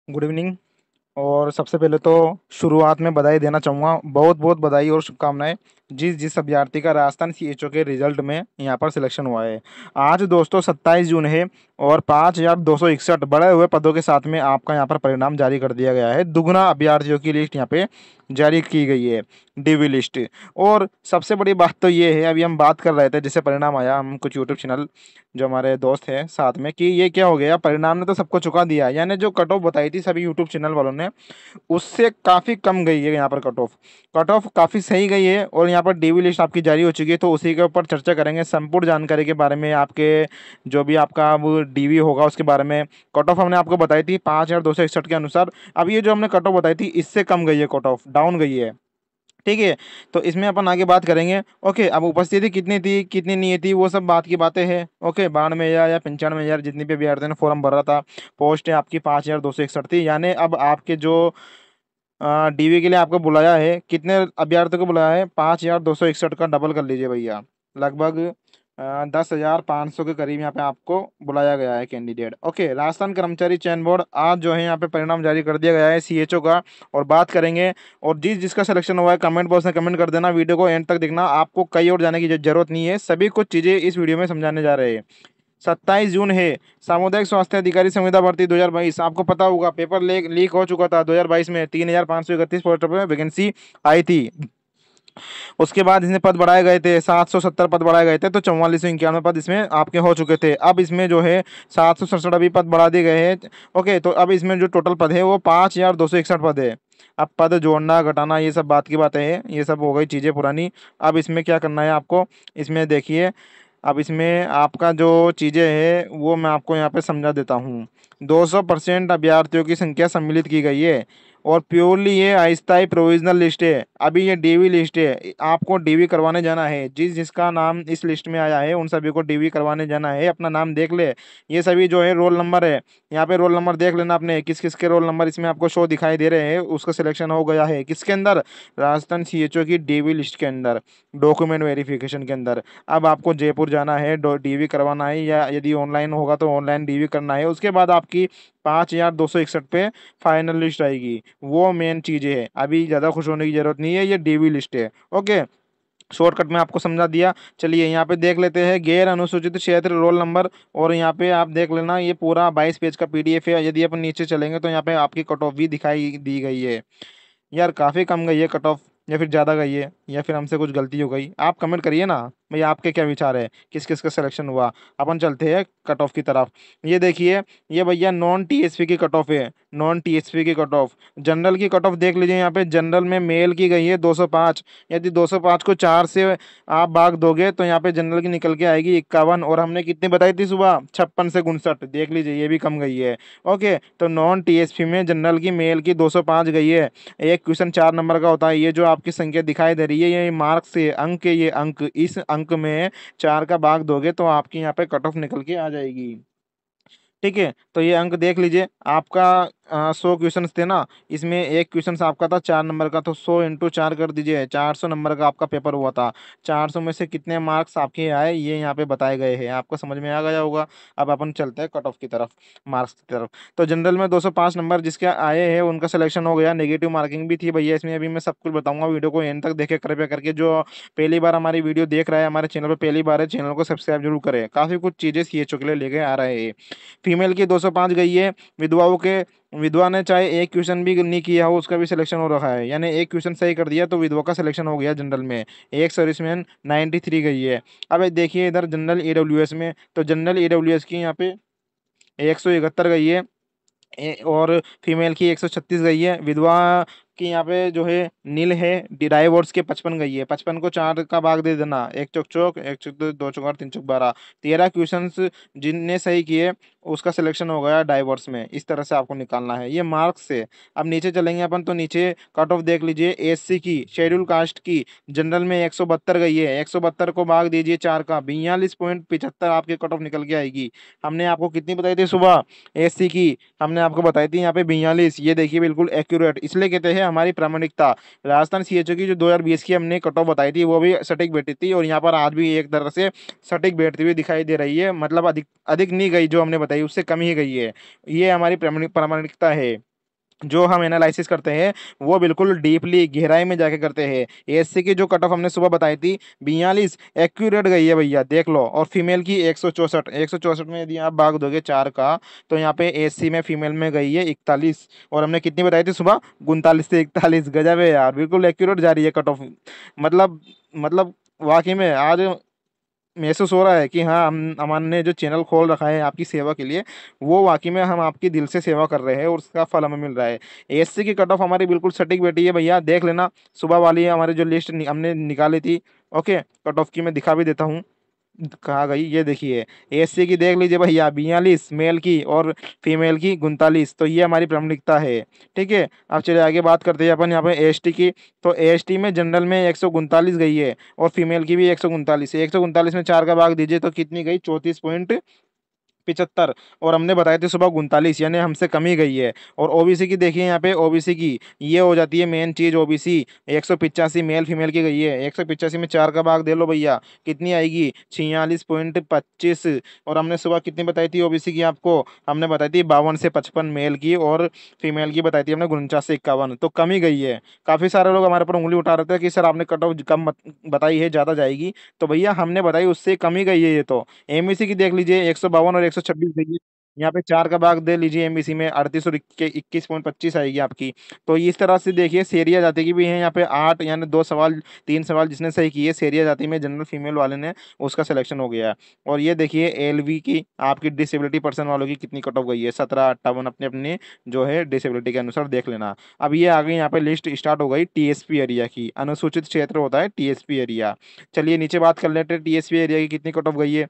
Good evening. और सबसे पहले तो शुरुआत में बधाई देना चाहूँगा, बहुत बहुत बधाई और शुभकामनाएं जिस जिस अभ्यर्थी का राजस्थान सीएचओ के रिजल्ट में यहाँ पर सिलेक्शन हुआ है। आज दोस्तों 27 जून है और 5261 बढ़े हुए पदों के साथ में आपका यहाँ पर परिणाम जारी कर दिया गया है। दुगना अभ्यर्थियों की लिस्ट यहाँ पे जारी की गई है, डीवी लिस्ट। और सबसे बड़ी बात तो ये है, अभी हम बात कर रहे थे जैसे परिणाम आया, हम कुछ यूट्यूब चैनल जो हमारे दोस्त हैं साथ में, कि ये क्या हो गया, परिणाम ने तो सबको चुका दिया। यानी जो कट ऑफ बताई थी सभी यूट्यूब चैनल वालों ने, उससे काफ़ी कम गई है यहाँ पर कट ऑफ काफ़ी सही गई है। और यहाँ पर डीवी लिस्ट आपकी जारी हो चुकी है, तो उसी के ऊपर चर्चा करेंगे संपूर्ण जानकारी के बारे में। आपके जो भी आपका अब डीवी होगा उसके बारे में। कट ऑफ हमने आपको बताई थी 5261 के अनुसार। अब ये जो हमने कट ऑफ बताई थी इससे कम गई है, कट ऑफ डाउन गई है। ठीक है, तो इसमें अपन आगे बात करेंगे। ओके, अब उपस्थिति कितनी थी कितनी नहीं थी वो सब बात की बातें हैं। ओके, 92,000 या 95,000 जितनी भी अभ्यर्थियों ने फॉर्म भरा था। पोस्ट है आपकी 5261 थी। यानी अब आपके जो डीवी के लिए आपको बुलाया है, कितने अभ्यर्थियों को बुलाया है? 5261 का डबल कर लीजिए भैया, लगभग 10,500 के करीब यहाँ पे आपको बुलाया गया है कैंडिडेट। ओके, राजस्थान कर्मचारी चयन बोर्ड आज जो है यहाँ पे परिणाम जारी कर दिया गया है सीएचओ का, और बात करेंगे। और जिसका सिलेक्शन हुआ है कमेंट बॉक्स में कमेंट कर देना, वीडियो को एंड तक देखना, आपको कहीं और जाने की जरूरत नहीं है, सभी कुछ चीज़ें इस वीडियो में समझाने जा रहे हैं। 27 जून है, सामुदायिक स्वास्थ्य अधिकारी संविदा भर्ती 2022। आपको पता होगा पेपर लीक हो चुका था 2022 में, 3,531 पोस्ट पर वैकेंसी आई थी। उसके बाद इसमें पद बढ़ाए गए थे, 770 पद बढ़ाए गए थे, तो 4491 पद इसमें आपके हो चुके थे। अब इसमें जो है 767 अभी पद बढ़ा दिए गए हैं। ओके, तो अब इसमें जो टोटल पद है वो 5261 पद है। अब पद जोड़ना घटाना ये सब बात की बातें हैं, ये सब हो गई चीज़ें पुरानी। अब इसमें क्या करना है आपको, इसमें देखिए। अब इसमें आपका जो चीज़ें हैं वो मैं आपको यहाँ पे समझा देता हूँ। 200% अभ्यर्थियों की संख्या सम्मिलित की गई है, और प्योरली ये अस्थायी प्रोविजनल लिस्ट है। अभी ये डीवी लिस्ट है, आपको डीवी करवाने जाना है। जिसका नाम इस लिस्ट में आया है उन सभी को डीवी करवाने जाना है। अपना नाम देख ले, ये सभी जो है रोल नंबर है, यहाँ पे रोल नंबर देख लेना अपने, किस किस के रोल नंबर इसमें आपको शो दिखाई दे रहे हैं। उसका सिलेक्शन हो गया है किसके अंदर? राजस्थान सीएचओ की डीवी लिस्ट के अंदर, डॉक्यूमेंट वेरिफिकेशन के अंदर। अब आपको जयपुर जाना है, डीवी करवाना है, या यदि ऑनलाइन होगा तो ऑनलाइन डीवी करना है। उसके बाद आपकी 5261 पे फाइनल लिस्ट आएगी, वो मेन चीज़ है। अभी ज़्यादा खुश होने की जरूरत नहीं है, ये डीवी लिस्ट है। ओके, शॉर्टकट में आपको समझा दिया। चलिए यहाँ पे देख लेते हैं गैर अनुसूचित क्षेत्र रोल नंबर। और यहाँ पे आप देख लेना, ये पूरा 22 पेज का पीडीएफ है। यदि अपन नीचे चलेंगे तो यहाँ पे आपकी कट ऑफ भी दिखाई दी गई है। यार काफ़ी कम गई है कट ऑफ, या फिर ज़्यादा गई है, या फिर हमसे कुछ गलती हो गई? आप कमेंट करिए ना भाई, आपके क्या विचार है, किस किस का सिलेक्शन हुआ। अपन चलते हैं कट ऑफ की तरफ। ये देखिए, ये भैया नॉन टीएसपी की कट ऑफ है, नॉन टीएसपी की कट ऑफ। जनरल की कट ऑफ देख लीजिए, यहाँ पे जनरल में मेल की गई है 205। यदि 205 को 4 से आप भाग दोगे तो यहाँ पे जनरल की निकल के आएगी 51। और हमने कितनी बताई थी सुबह? 56 से 59, देख लीजिए ये भी कम गई है। ओके, तो नॉन टीएसपी में जनरल की मेल की 205 गई है। एक क्वेश्चन 4 नंबर का होता है, ये जो आपकी संख्या दिखाई दे रही है ये मार्क्स से अंक है, ये अंक, इस अंक में 4 का भाग दोगे तो आपकी यहाँ पे कट ऑफ निकल के आ जाएगी। ठीक है, तो ये अंक देख लीजिए आपका। 100 क्वेश्चन थे ना, इसमें एक क्वेश्चन आपका था 4 नंबर का, तो 100 × 4 कर दीजिए, 400 नंबर का आपका पेपर हुआ था। 400 में से कितने मार्क्स आपके आए ये यहाँ पे बताए गए हैं, आपको समझ में आ गया होगा। अब अपन चलते हैं कट ऑफ की तरफ, मार्क्स की तरफ। तो जनरल में 205 नंबर जिसके आए हैं उनका सिलेक्शन हो गया। नेगेटिव मार्किंग भी थी भैया इसमें, अभी मैं सब कुछ बताऊंगा, वीडियो को एंड तक देखे कृपया करके। जो पहली बार हमारी वीडियो देख रहा है, हमारे चैनल पर पहली बार है, चैनल को सब्सक्राइब जरूर करें, काफ़ी कुछ चीज़ें सीएचओ के लिए लेके आ रहे हैं। फीमेल की 205 गई है। विधवाओं के, विधवा ने चाहे एक क्वेश्चन भी नहीं किया हो उसका भी सिलेक्शन हो रखा है, यानी एक क्वेश्चन सही कर दिया तो विधवा का सिलेक्शन हो गया जनरल में। एक सर्विसमैन 93 गई है। अब ये देखिए इधर जनरल ईडब्ल्यूएस में, तो जनरल ईडब्ल्यूएस की यहाँ पे 171 गई है। और फीमेल की 136 गई है। विधवा की यहाँ पे जो है नील है, डाइवोर्स के 55 गई है। 55 को 4 का भाग दे देना, एक चौक चौक, एक चौक दो, दो चौक आठ, तीन चौक 12। 13 क्वेश्चंस जिनने सही किए उसका सिलेक्शन हो गया डाइवोर्स में। इस तरह से आपको निकालना है ये मार्क्स से। अब नीचे चलेंगे अपन, तो नीचे कट ऑफ देख लीजिए। एससी की, शेड्यूल कास्ट की, जनरल में 172 गई है। 172 को भाग दीजिए 4 का, 42.75 आपके कट ऑफ निकल के आएगी। हमने आपको कितनी बताई थी सुबह एससी की? हमने आपको बताई थी यहाँ पे 42। ये देखिए बिल्कुल एक्यूरेट, इसलिए कहते हैं हमारी प्रामाणिकता। राजस्थान सीएचओ की जो 2020 की हमने कट ऑफ बताई थी वो भी सटीक बैठी थी, और यहाँ पर आज भी एक तरह से सटीक बैठती हुई दिखाई दे रही है। मतलब अधिक अधिक नहीं गई, जो हमने बताई उससे कम ही गई है। ये हमारी प्रामाणिकता है। जो हम एनालिसिस करते हैं वो बिल्कुल डीपली गहराई में जाके करते हैं। एससी की जो कट ऑफ हमने सुबह बताई थी 42, एक्यूरेट गई है भैया, देख लो। और फीमेल की 164, 164 में यदि आप भाग दोगे 4 का, तो यहाँ पे एससी में फीमेल में गई है 41। और हमने कितनी बताई थी सुबह? 39 से 41। गजब है यार, बिल्कुल एक्यूरेट जा रही है कट ऑफ। मतलब वाकई में आज महसूस हो रहा है कि हाँ, हम हमने जो चैनल खोल रखा है आपकी सेवा के लिए, वो वाकई में हम आपकी दिल से सेवा कर रहे हैं और उसका फल हमें मिल रहा है। एससी की कट ऑफ हमारी बिल्कुल सटीक बैठी है भैया, देख लेना। सुबह वाली हमारी जो लिस्ट हमने निकाली थी, ओके, कट ऑफ की मैं दिखा भी देता हूँ। कहाँ गई, ये देखिए। एससी की देख लीजिए भैया 42 मेल की, और फीमेल की 39। तो ये हमारी प्राथमिकता है। ठीक है, अब चलिए आगे बात करते हैं अपन यहाँ पे एसटी की। तो एसटी में जनरल में 139 गई है, और फीमेल की भी 139 है। 139 में 4 का भाग दीजिए तो कितनी गई? 34.75। और हमने बताए थे सुबह 39, यानी हमसे कम ही गई है। और ओबीसी की देखिए, यहाँ पे ओबीसी की ये हो जाती है मेन चीज। ओबीसी 185 मेल फीमेल की गई है। 185 में 4 का भाग दे लो भैया, कितनी आएगी? 46.25। और हमने सुबह कितनी बताई थी ओबीसी की आपको? हमने बताई थी 52 से 55 मेल की, और फीमेल की बताई थी हमने 49 से 51। तो कम ही गई है। काफी सारे लोग हमारे पर उंगली उठा रहे थे कि सर आपने कट ऑफ कम बताई है, ज्यादा जाएगी। तो भैया हमने बताई उससे कम ही गई है ये तो। एमईसी की देख लीजिए 152 और 126 गई है। यहाँ पे 4 का भाग दे लीजिए एमईसी में, 38 और 21.25 आएगी आपकी। तो इस तरह से देखिए सेरिया जाति की भी है यहाँ पे 8, यानी 2 सवाल, 3 सवाल जिसने सही किए सेरिया जाति में जनरल फीमेल वाले ने, उसका सिलेक्शन हो गया है। और ये देखिए एलवी की आपकी डिसेबिलिटी पर्सन वालों की कितनी कट ऑफ गई है, 17, 58, अपने अपने जो है डिसेबिलिटी के अनुसार देख लेना। अब ये आगे यहाँ पे लिस्ट स्टार्ट हो गई टीएसपी एरिया की। अनुसूचित क्षेत्र होता है टीएसपी एरिया। चलिए नीचे बात कर लेते हैं टीएसपी एरिया की कितनी कट ऑफ गई है।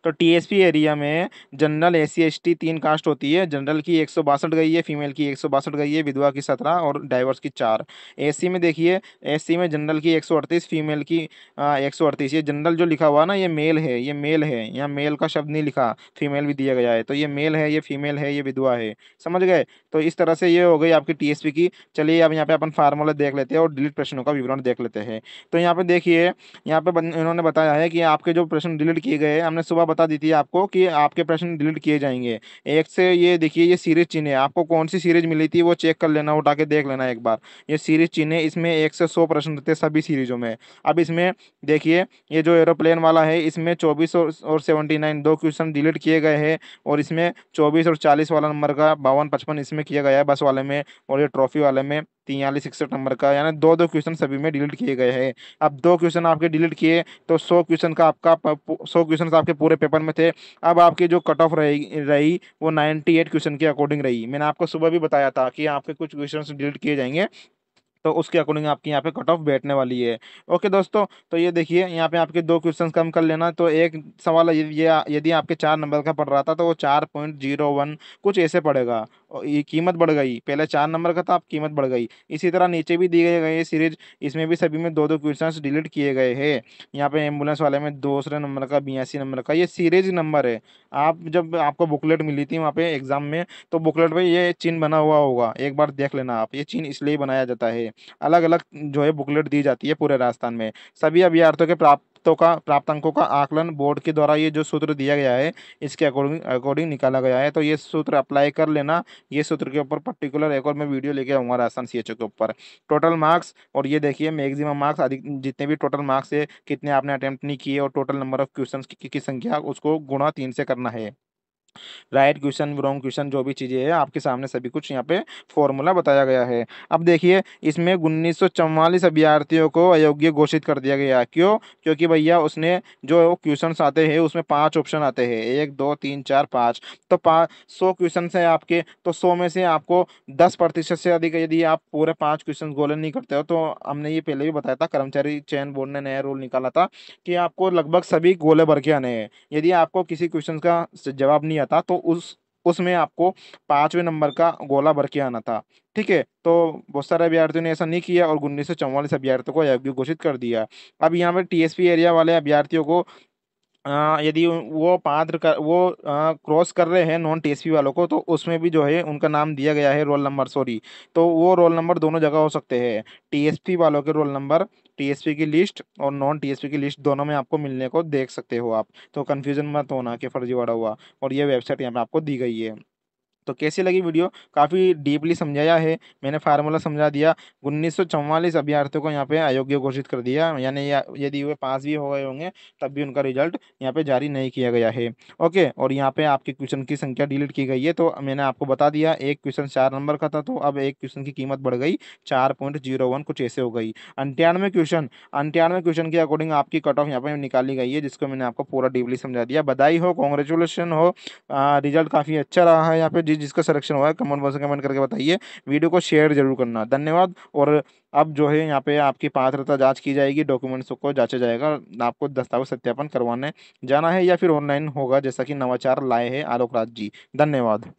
तो टीएसपी एरिया में जनरल एससी एसटी 3 कास्ट होती है। जनरल की 162 गई है, फीमेल की 162 गई है, विधवा की 17 और डाइवर्स की 4। एससी में देखिए, एससी में जनरल की 138, फीमेल की 138। ये जनरल जो लिखा हुआ ना, ये मेल है, ये मेल है, यहाँ मेल का शब्द नहीं लिखा, फीमेल भी दिया गया है। तो ये मेल है, ये फीमेल है, ये विधवा है। समझ गए? तो इस तरह से ये हो गई आपकी टीएसपी की। चलिए अब यहाँ पे अपन फार्मूला देख लेते हैं और डिलीट प्रश्नों का विवरण देख लेते हैं। तो यहाँ पे देखिए, यहाँ पे इन्होंने बताया है कि आपके जो प्रश्न डिलीट किए गए हैं, हमने सुबह बता दी थी आपको कि आपके प्रश्न डिलीट किए जाएंगे। एक से ये देखिए, ये सीरीज चिन्ह है, आपको कौन सी सीरीज मिली थी वो चेक कर लेना, उठा के देख लेना एक बार। ये सीरीज चिन्ह है, इसमें 1 से 100 प्रश्न थे सभी सीरीजों में। अब इसमें देखिए, ये जो एरोप्लेन वाला है इसमें 24 और 79 दो क्वेश्चन डिलीट किए गए हैं। और इसमें 24 और 40 वाला नंबर का 52 55 इसमें किया गया है बस वाले में। और ये ट्रॉफी वाले में 43 61 नंबर का, यानी दो दो क्वेश्चन सभी में डिलीट किए गए हैं। अब 2 क्वेश्चन आपके डिलीट किए, तो 100 क्वेश्चन का आपका 100 क्वेश्चन आपके पूरे पेपर में थे। अब आपकी जो कट ऑफ रही वो 98 क्वेश्चन के अकॉर्डिंग रही। मैंने आपको सुबह भी बताया था कि आपके कुछ क्वेश्चन डिलीट किए जाएंगे, तो उसके अकॉर्डिंग आपकी यहाँ पे कट ऑफ बैठने वाली है। ओके दोस्तों, तो ये देखिए यहाँ पे आपके 2 क्वेश्चन कम कर लेना। तो एक सवाल ये यदि आपके 4 नंबर का पड़ रहा था तो वो 4.01 कुछ ऐसे पड़ेगा। और ये कीमत बढ़ गई, पहले 4 नंबर का था, अब कीमत बढ़ गई। इसी तरह नीचे भी दिए गए सीरीज, इसमें भी सभी में 2 2 क्वेश्चन डिलीट किए गए हैं। यहाँ पे एम्बुलेंस वाले में दूसरे नंबर का 82 नंबर का, ये सीरीज नंबर है। आप जब आपको बुकलेट मिली थी वहाँ पे एग्जाम में, तो बुकलेट में ये चिन्ह बना हुआ होगा, एक बार देख लेना आप। ये चिन्ह इसलिए बनाया जाता है, अलग अलग जो है बुकलेट दी जाती है पूरे राजस्थान में। सभी अभ्यर्थियों के प्राप्तांकों का आकलन बोर्ड के द्वारा ये जो सूत्र दिया गया है, इसके अकॉर्डिंग अकॉर्डिंग निकाला गया है। तो ये सूत्र अप्लाई कर लेना। ये सूत्र के ऊपर पर्टिकुलर एक और मैं वीडियो लेके आऊंगा राजस्थान सीएचओ के ऊपर। टोटल मार्क्स, और ये देखिए मैक्सिमम मार्क्स, अधिक जितने भी टोटल मार्क्स है, कितने आपने अटेम्प्ट नहीं किए, और टोटल नंबर ऑफ क्वेश्चंस की संख्या उसको गुणा 3 से करना है। राइट क्वेश्चन, रॉन्ग क्वेश्चन, जो भी चीजें हैं आपके सामने सभी कुछ यहाँ पे फॉर्मूला बताया गया है। अब देखिए, इसमें 1944 अभ्यर्थियों को अयोग्य घोषित कर दिया गया। क्यों? क्योंकि भैया उसने जो क्वेश्चंस आते हैं उसमें 5 ऑप्शन आते हैं, 1 2 3 4 5। तो 100 क्वेश्चन है आपके, तो 100 में से आपको 10% से अधिक यदि आप पूरे 5 क्वेश्चन गोले नहीं करते हो, तो हमने ये पहले भी बताया था, कर्मचारी चयन बोर्ड ने नया रूल निकाला था कि आपको लगभग सभी गोले भर के आने हैं। यदि आपको किसी क्वेश्चन का जवाब नहीं आता, तो उसमें आपको 5वें नंबर का गोला भर के आना था। ठीक है, तो बहुत सारे अभ्यर्थियों ने ऐसा नहीं किया और 1944 अभ्यर्थियों को अयोग्य घोषित कर दिया। अब यहाँ पे टीएसपी एरिया वाले अभ्यर्थियों को यदि वो पात्र कर वो क्रॉस कर रहे हैं नॉन टीएसपी वालों को, तो उसमें भी जो है उनका नाम दिया गया है, रोल नंबर, सॉरी। तो वो रोल नंबर दोनों जगह हो सकते हैं। टीएसपी वालों के रोल नंबर, टीएसपी की लिस्ट और नॉन टीएसपी की लिस्ट, दोनों में आपको मिलने को देख सकते हो आप। तो कंफ्यूजन मत होना कि फर्जीवाड़ा हुआ। और ये वेबसाइट यहाँ पे आपको दी गई है। तो कैसी लगी वीडियो? काफ़ी डीपली समझाया है मैंने, फार्मूला समझा दिया। 1944 अभ्यर्थियों को यहाँ पे अयोग्य घोषित कर दिया, यानी यदि वे पास भी हो गए होंगे तब भी उनका रिजल्ट यहाँ पे जारी नहीं किया गया है। ओके, और यहाँ पे आपके क्वेश्चन की संख्या डिलीट की गई है, तो मैंने आपको बता दिया। एक क्वेश्चन 4 नंबर का था, तो अब एक क्वेश्चन की कीमत बढ़ गई 4.01, कुछ ऐसे हो गई। 98 क्वेश्चन के अकॉर्डिंग आपकी कट ऑफ यहाँ पे निकाली गई है, जिसको मैंने आपको पूरा डीपली समझा दिया। बधाई हो, कॉन्ग्रेचुलेशन हो, रिजल्ट काफ़ी अच्छा रहा है। यहाँ पे जिसका सिलेक्शन हुआ है कमेंट बॉक्स में कमेंट करके बताइए। वीडियो को शेयर जरूर करना, धन्यवाद। और अब जो है यहाँ पे आपकी पात्रता जांच की जाएगी, डॉक्यूमेंट्स को जांचा जाएगा, आपको दस्तावेज सत्यापन करवाने जाना है या फिर ऑनलाइन होगा, जैसा कि नवाचार लाए हैं आलोक राज जी। धन्यवाद।